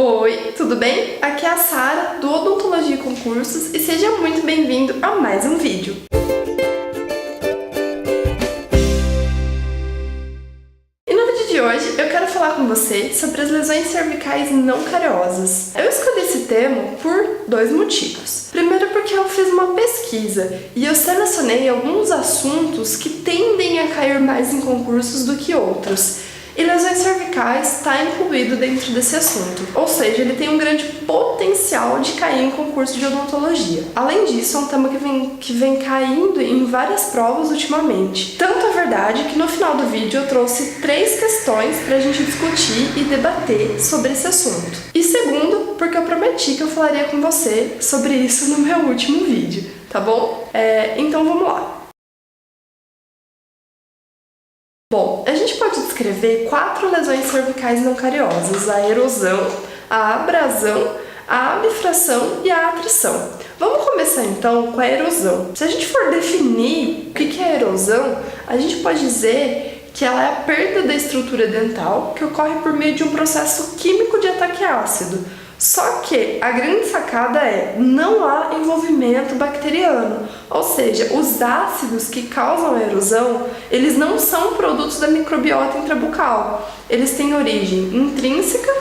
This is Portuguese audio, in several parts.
Oi, tudo bem? Aqui é a Sara, do Odontologia e Concursos, e seja muito bem-vindo a mais um vídeo. E no vídeo de hoje eu quero falar com você sobre as lesões cervicais não cariosas. Eu escolhi esse tema por dois motivos. Primeiro porque eu fiz uma pesquisa e eu selecionei alguns assuntos que tendem a cair mais em concursos do que outros. E lesões cervicais está incluído dentro desse assunto, ou seja, ele tem um grande potencial de cair em concurso de odontologia. Além disso, é um tema que vem caindo em várias provas ultimamente. Tanto é verdade que no final do vídeo eu trouxe 3 questões para a gente discutir e debater sobre esse assunto. E segundo, porque eu prometi que eu falaria com você sobre isso no meu último vídeo, tá bom? Então vamos lá. Bom, a gente pode descrever 4 lesões cervicais não cariosas: a erosão, a abrasão, a abfração e a atrição. Vamos começar então com a erosão. Se a gente for definir o que é a erosão, a gente pode dizer que ela é a perda da estrutura dental que ocorre por meio de um processo químico de ataque ácido. Só que a grande sacada é, não há envolvimento bacteriano, ou seja, os ácidos que causam a erosão, eles não são produtos da microbiota intrabucal, eles têm origem intrínseca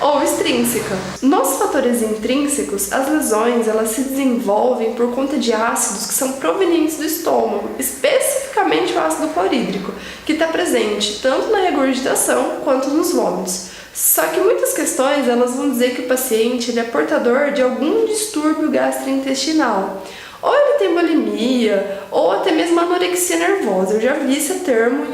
ou extrínseca. Nos fatores intrínsecos, as lesões elas se desenvolvem por conta de ácidos que são provenientes do estômago, especificamente o ácido clorídrico, que está presente tanto na regurgitação quanto nos vômitos. Só que muitas questões elas vão dizer que o paciente ele é portador de algum distúrbio gastrointestinal. Ou ele tem bulimia, ou até mesmo anorexia nervosa. Eu já vi esse termo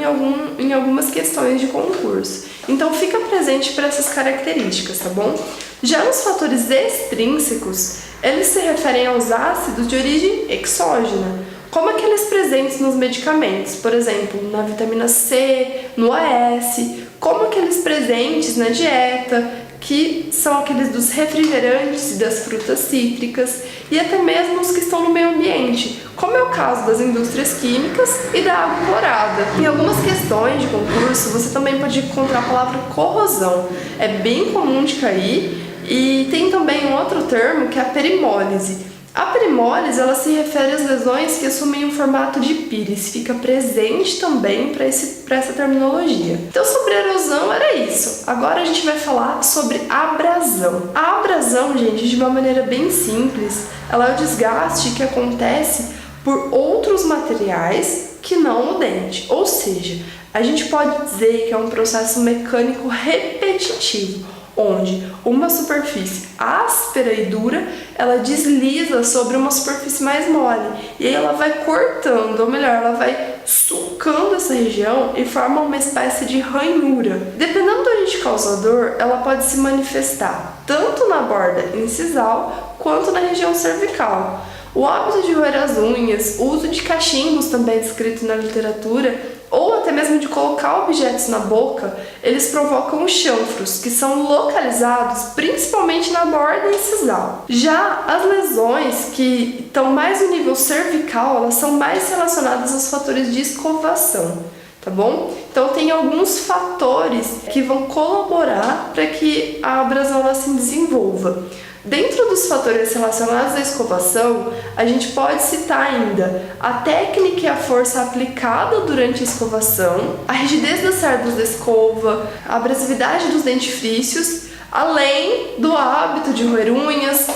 em algumas questões de concurso. Então fica presente para essas características, tá bom? Já nos fatores extrínsecos, eles se referem aos ácidos de origem exógena, como aqueles presentes nos medicamentos, por exemplo, na vitamina C, no AS, como aqueles presentes na dieta, que são aqueles dos refrigerantes e das frutas cítricas, e até mesmo os que estão no meio ambiente, como é o caso das indústrias químicas e da água clorada. Em algumas questões de concurso, você também pode encontrar a palavra corrosão. É bem comum de cair, e tem também um outro termo que é a perimólise. A perimólise ela se refere às lesões que assumem um formato de pires, fica presente também para essa terminologia. Então, sobre a erosão era isso. Agora a gente vai falar sobre a abrasão. A abrasão, gente, de uma maneira bem simples, ela é o desgaste que acontece por outros materiais que não o dente. Ou seja, a gente pode dizer que é um processo mecânico repetitivo, onde uma superfície áspera e dura, ela desliza sobre uma superfície mais mole, e aí ela vai cortando, ou melhor, ela vai sulcando essa região e forma uma espécie de ranhura. Dependendo do agente causador, ela pode se manifestar tanto na borda incisal quanto na região cervical. O hábito de roer as unhas, o uso de cachimbos também descrito na literatura, ou até mesmo de colocar objetos na boca, eles provocam chanfros, que são localizados principalmente na borda incisal. Já as lesões que estão mais no nível cervical, elas são mais relacionadas aos fatores de escovação, tá bom? Então tem alguns fatores que vão colaborar para que a abrasão ela se desenvolva. Dentro dos fatores relacionados à escovação, a gente pode citar ainda a técnica e a força aplicada durante a escovação, a rigidez das cerdas da escova, a abrasividade dos dentifrícios, além do hábito de roer unhas,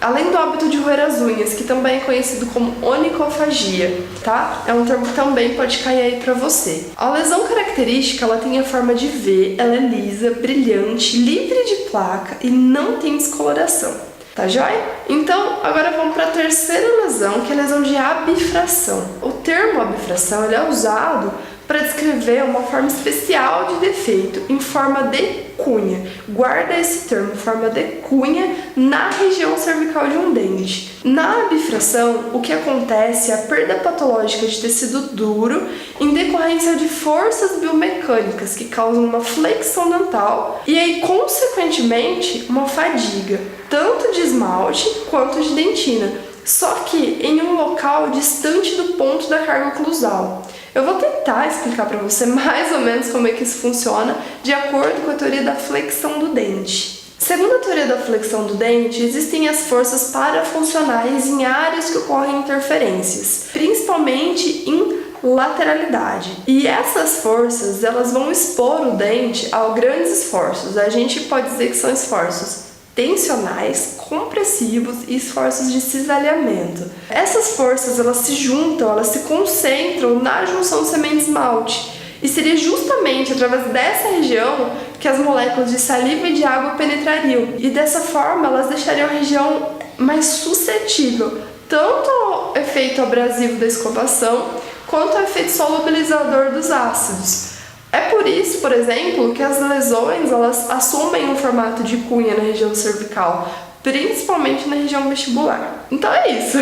além do hábito de roer as unhas, que também é conhecido como onicofagia, tá? É um termo que também pode cair aí pra você. A lesão característica, ela tem a forma de V, ela é lisa, brilhante, livre de placa e não tem descoloração. Tá joia? Então, agora vamos para a terceira lesão, que é a lesão de abfração. O termo abfração ele é usado para descrever uma forma especial de defeito em forma de cunha. Guarda esse termo, forma de cunha, na região cervical de um dente. Na abfração, o que acontece é a perda patológica de tecido duro em decorrência de forças biomecânicas que causam uma flexão dental e aí, consequentemente, uma fadiga, tanto de esmalte quanto de dentina, só que em um local distante do ponto da carga oclusal. Eu vou tentar explicar para você mais ou menos como é que isso funciona de acordo com a teoria da flexão do dente. Segundo a teoria da flexão do dente, existem as forças parafuncionais em áreas que ocorrem interferências, principalmente em lateralidade. E essas forças, elas vão expor o dente a grandes esforços. A gente pode dizer que são esforços tensionais, compressivos e esforços de cisalhamento. Essas forças, elas se juntam, elas se concentram na junção semente-esmalte. E seria justamente através dessa região que as moléculas de saliva e de água penetrariam. E dessa forma, elas deixariam a região mais suscetível tanto ao efeito abrasivo da escovação quanto ao efeito solubilizador dos ácidos. É por isso, por exemplo, que as lesões elas assumem um formato de cunha na região cervical, principalmente na região vestibular. Então é isso.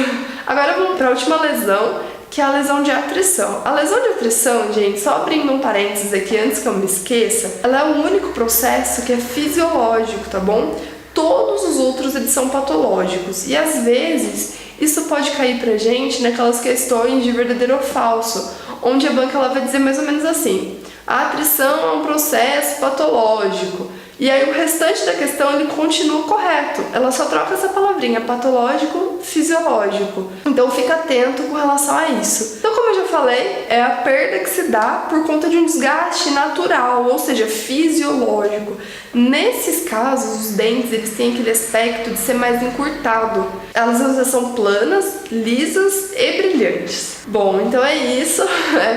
Agora vamos para a última lesão, que é a lesão de atrição. A lesão de atrição, gente, só abrindo um parênteses aqui antes que eu me esqueça, ela é o único processo que é fisiológico, tá bom? Todos os outros eles são patológicos e às vezes isso pode cair pra gente naquelas questões de verdadeiro ou falso, onde a banca ela vai dizer mais ou menos assim: a atrição é um processo patológico. E aí o restante da questão ele continua correto. Ela só troca essa palavrinha, patológico, fisiológico. Então fica atento com relação a isso. Então, como eu já falei, é a perda que se dá por conta de um desgaste natural, ou seja, fisiológico. Nesses casos, os dentes eles têm aquele aspecto de ser mais encurtado. Elas às vezes são planas, lisas e brilhantes. Bom, então é isso.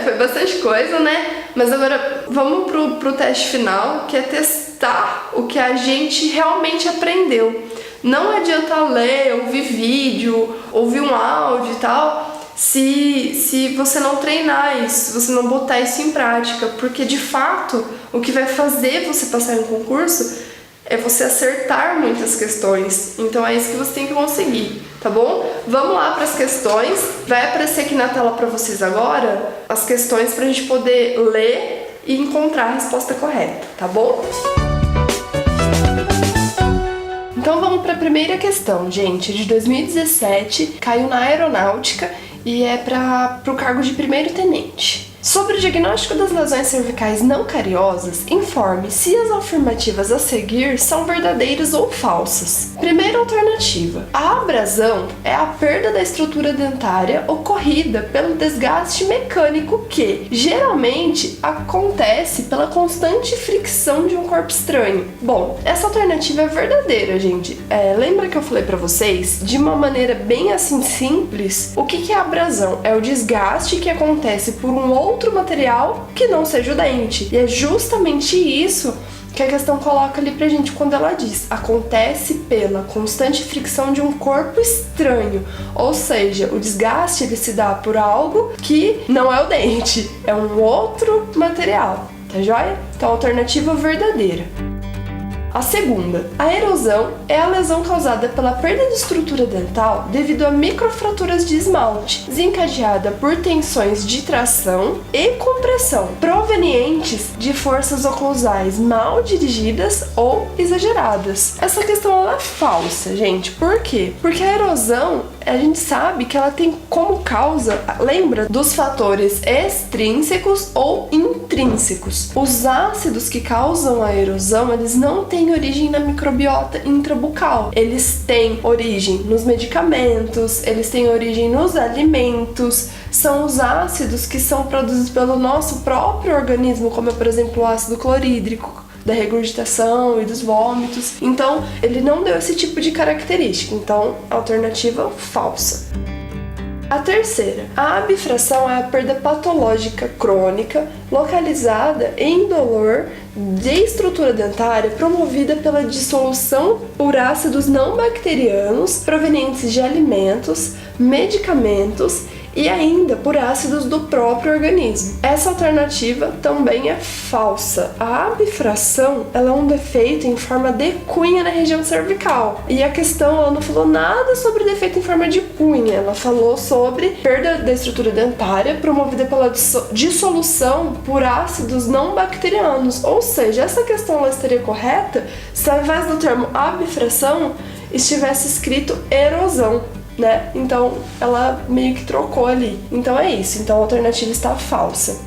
Foi bastante coisa, né? Mas agora vamos pro teste final, que é testar o que a gente realmente aprendeu. Não adianta ler, ouvir vídeo, ouvir um áudio e tal, se você não treinar isso, se você não botar isso em prática, porque de fato o que vai fazer você passar em um concurso é você acertar muitas questões. Então é isso que você tem que conseguir, tá bom? Vamos lá para as questões. Vai aparecer aqui na tela para vocês agora as questões para a gente poder ler e encontrar a resposta correta, tá bom? Então vamos para a primeira questão, gente, de 2017, caiu na aeronáutica e é para o cargo de primeiro tenente. Sobre o diagnóstico das lesões cervicais não cariosas, informe se as afirmativas a seguir são verdadeiras ou falsas. Primeira alternativa: a abrasão é a perda da estrutura dentária ocorrida pelo desgaste mecânico que, geralmente, acontece pela constante fricção de um corpo estranho. Bom, essa alternativa é verdadeira, gente. Lembra que eu falei pra vocês, de uma maneira bem assim simples, o que é a abrasão? É o desgaste que acontece por um outro material que não seja o dente. E é justamente isso que a questão coloca ali pra gente quando ela diz: acontece pela constante fricção de um corpo estranho. Ou seja, o desgaste ele se dá por algo que não é o dente, é um outro material, tá joia? Então, alternativa verdadeira. A segunda, a erosão é a lesão causada pela perda de estrutura dental devido a microfraturas de esmalte, desencadeada por tensões de tração e compressão, provenientes de forças oclusais mal dirigidas ou exageradas. Essa questão ela é falsa, gente. Por quê? Porque a erosão, a gente sabe que ela tem como causa, lembra, dos fatores extrínsecos ou intrínsecos. Os ácidos que causam a erosão, eles não têm origem na microbiota intrabucal. Eles têm origem nos medicamentos, eles têm origem nos alimentos. São os ácidos que são produzidos pelo nosso próprio organismo, como por exemplo o ácido clorídrico, da regurgitação e dos vômitos. Então, ele não deu esse tipo de característica. Então, alternativa falsa. A terceira, a abfração é a perda patológica crônica localizada em dolor de estrutura dentária promovida pela dissolução por ácidos não bacterianos provenientes de alimentos, medicamentos e ainda por ácidos do próprio organismo. Essa alternativa também é falsa. A abfração ela é um defeito em forma de cunha na região cervical. E a questão ela não falou nada sobre defeito em forma de cunha, ela falou sobre perda da estrutura dentária promovida pela dissolução por ácidos não bacterianos. Ou seja, essa questão ela estaria correta se ao invés do termo abfração estivesse escrito erosão. né? Então ela meio que trocou ali. Então é isso, então a alternativa está falsa.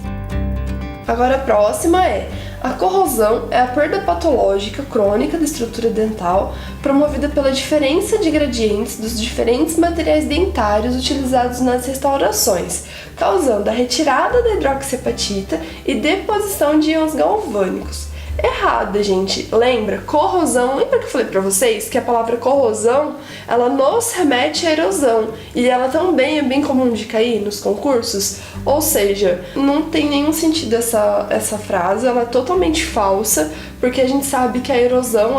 Agora a próxima é: a corrosão é a perda patológica crônica da estrutura dental promovida pela diferença de gradientes dos diferentes materiais dentários utilizados nas restaurações, causando a retirada da hidroxiapatita e deposição de íons galvânicos. Errada, gente. Lembra? Corrosão. Lembra que eu falei pra vocês que a palavra corrosão, ela nos remete à erosão. E ela também é bem comum de cair nos concursos. Ou seja, não tem nenhum sentido essa frase. Ela é totalmente falsa, porque a gente sabe que a erosão,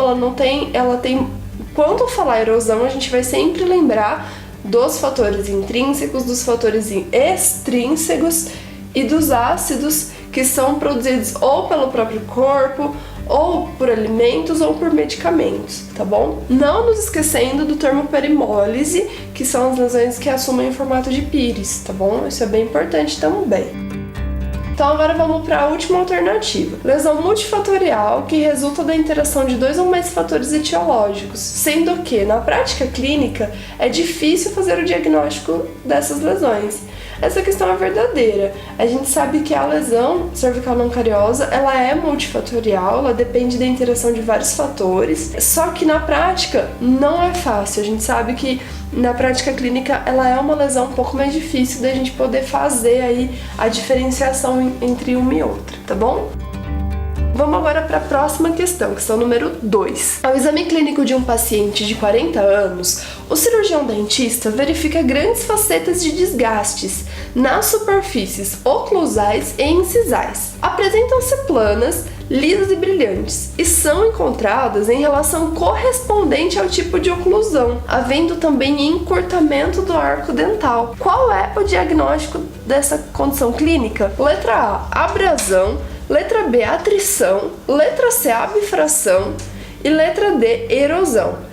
ela tem... Quando falar erosão, a gente vai sempre lembrar dos fatores intrínsecos, dos fatores extrínsecos e dos ácidos que são produzidos ou pelo próprio corpo, ou por alimentos, ou por medicamentos, tá bom? Não nos esquecendo do termo perimólise, que são as lesões que assumem o formato de pires, tá bom? Isso é bem importante também. Então agora vamos para a última alternativa. Lesão multifatorial que resulta da interação de 2 ou mais fatores etiológicos, sendo que, na prática clínica, é difícil fazer o diagnóstico dessas lesões. Essa questão é verdadeira. A gente sabe que a lesão cervical não cariosa, ela é multifatorial, ela depende da interação de vários fatores, só que na prática não é fácil. A gente sabe que na prática clínica ela é uma lesão um pouco mais difícil da gente poder fazer aí a diferenciação entre uma e outra, tá bom? Vamos agora para a próxima questão número 2. Ao exame clínico de um paciente de 40 anos, o cirurgião dentista verifica grandes facetas de desgastes nas superfícies oclusais e incisais. Apresentam-se planas, lisas e brilhantes, e são encontradas em relação correspondente ao tipo de oclusão, havendo também encurtamento do arco dental. Qual é o diagnóstico dessa condição clínica? Letra A, abrasão. Letra B, atrição. Letra C, abfração. E letra D, erosão.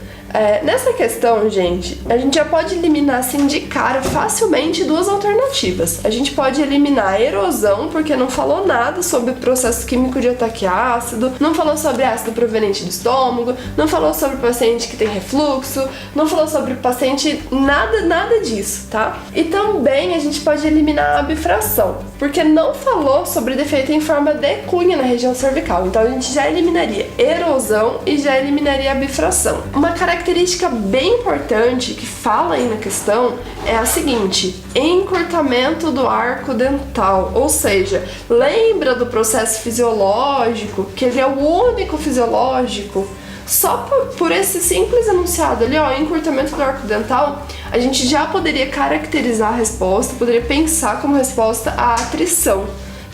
Nessa questão, gente, a gente já pode eliminar assim de cara facilmente 2 alternativas. A gente pode eliminar a erosão, porque não falou nada sobre o processo químico de ataque ácido, não falou sobre ácido proveniente do estômago, não falou sobre o paciente que tem refluxo, não falou sobre o paciente, nada disso, tá? E também a gente pode eliminar a abfração, porque não falou sobre defeito em forma de cunha na região cervical. Então a gente já eliminaria erosão e já eliminaria a abfração. Uma característica bem importante que fala aí na questão é a seguinte: encurtamento do arco dental, ou seja, lembra do processo fisiológico, que ele é o único fisiológico. Só por esse simples enunciado ali, ó, encurtamento do arco dental, a gente já poderia caracterizar a resposta, poderia pensar como resposta a atrição,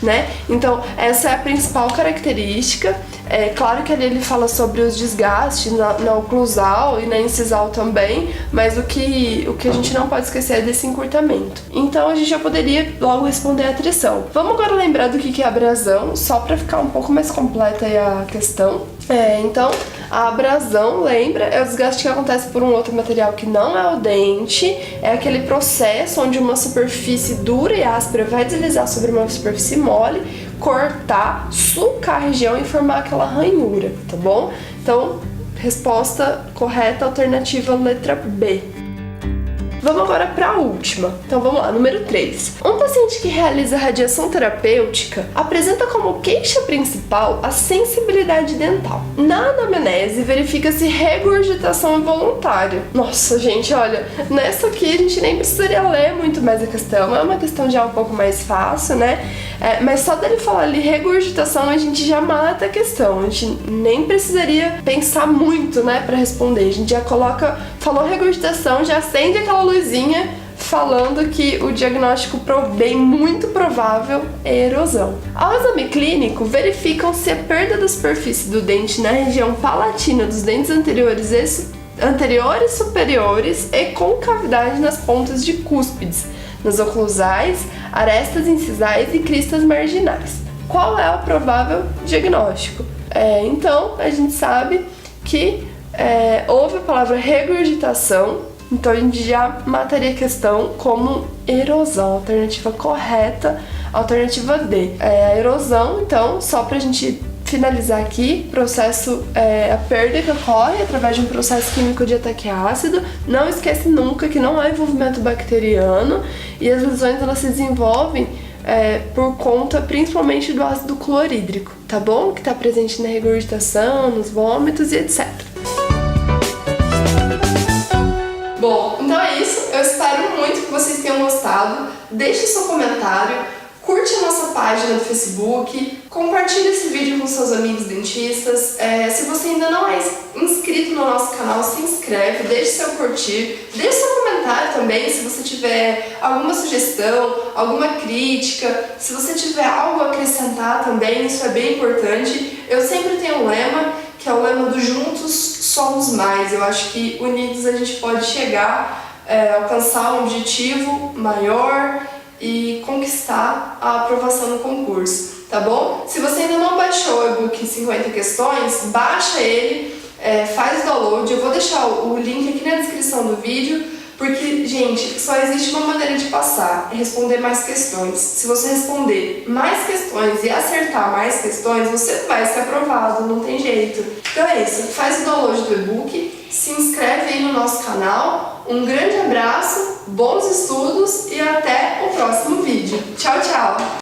né? Então, essa é a principal característica. É claro que ali ele fala sobre os desgastes na oclusal e na incisal também, mas o que a gente não pode esquecer é desse encurtamento. Então, a gente já poderia logo responder a atrição. Vamos agora lembrar do que é abrasão, só para ficar um pouco mais completa aí a questão. Então, a abrasão, lembra, é o desgaste que acontece por um outro material que não é o dente, é aquele processo onde uma superfície dura e áspera vai deslizar sobre uma superfície mole, cortar, sulcar a região e formar aquela ranhura, tá bom? Então, resposta correta, alternativa letra B. Vamos agora para a última. Então vamos lá, número 3. Um paciente que realiza radiação terapêutica apresenta como queixa principal a sensibilidade dental. Na anamnese verifica-se regurgitação involuntária. Nossa, gente, olha, nessa aqui a gente nem precisaria ler muito mais a questão, é uma questão já um pouco mais fácil, né? Mas só dele falar ali regurgitação a gente já mata a questão, a gente nem precisaria pensar muito, né, para responder. A gente já coloca, falou regurgitação, já acende aquela luzinha falando que o diagnóstico bem muito provável é erosão. Ao exame clínico, verificam-se a perda da superfície do dente na região palatina dos dentes anteriores, superiores e concavidade nas pontas de cúspides, nas oclusais, arestas incisais e cristas marginais. Qual é o provável diagnóstico? Então, a gente sabe que houve a palavra regurgitação, então a gente já mataria a questão como erosão. Alternativa correta, alternativa D. A erosão, então, só pra gente finalizar aqui, a perda que ocorre através de um processo químico de ataque ácido. Não esquece nunca que não há envolvimento bacteriano e as lesões elas se desenvolvem por conta principalmente do ácido clorídrico, tá bom? Que está presente na regurgitação, nos vômitos e etc. Bom, então é isso. Eu espero muito que vocês tenham gostado. Deixe seu comentário, curte a nossa página do Facebook, compartilhe esse vídeo com seus amigos dentistas. Se você ainda não é inscrito no nosso canal, se inscreve, deixe seu curtir, deixe seu comentário também se você tiver alguma sugestão, alguma crítica, se você tiver algo a acrescentar também, isso é bem importante. Eu sempre tenho um lema, que é o lema do Juntos Somos Mais. Eu acho que unidos a gente pode chegar, alcançar um objetivo maior e conquistar a aprovação no concurso, tá bom? Se você ainda não baixou o e-book 50 questões, baixa ele, faz o download. Eu vou deixar o link aqui na descrição do vídeo, porque, gente, só existe uma maneira de passar, é responder mais questões. Se você responder mais questões e acertar mais questões, você vai ser aprovado, não tem jeito. Então é isso, faz o download do e-book, se inscreve aí no nosso canal. Um grande abraço, bons estudos e até o próximo vídeo. Tchau, tchau!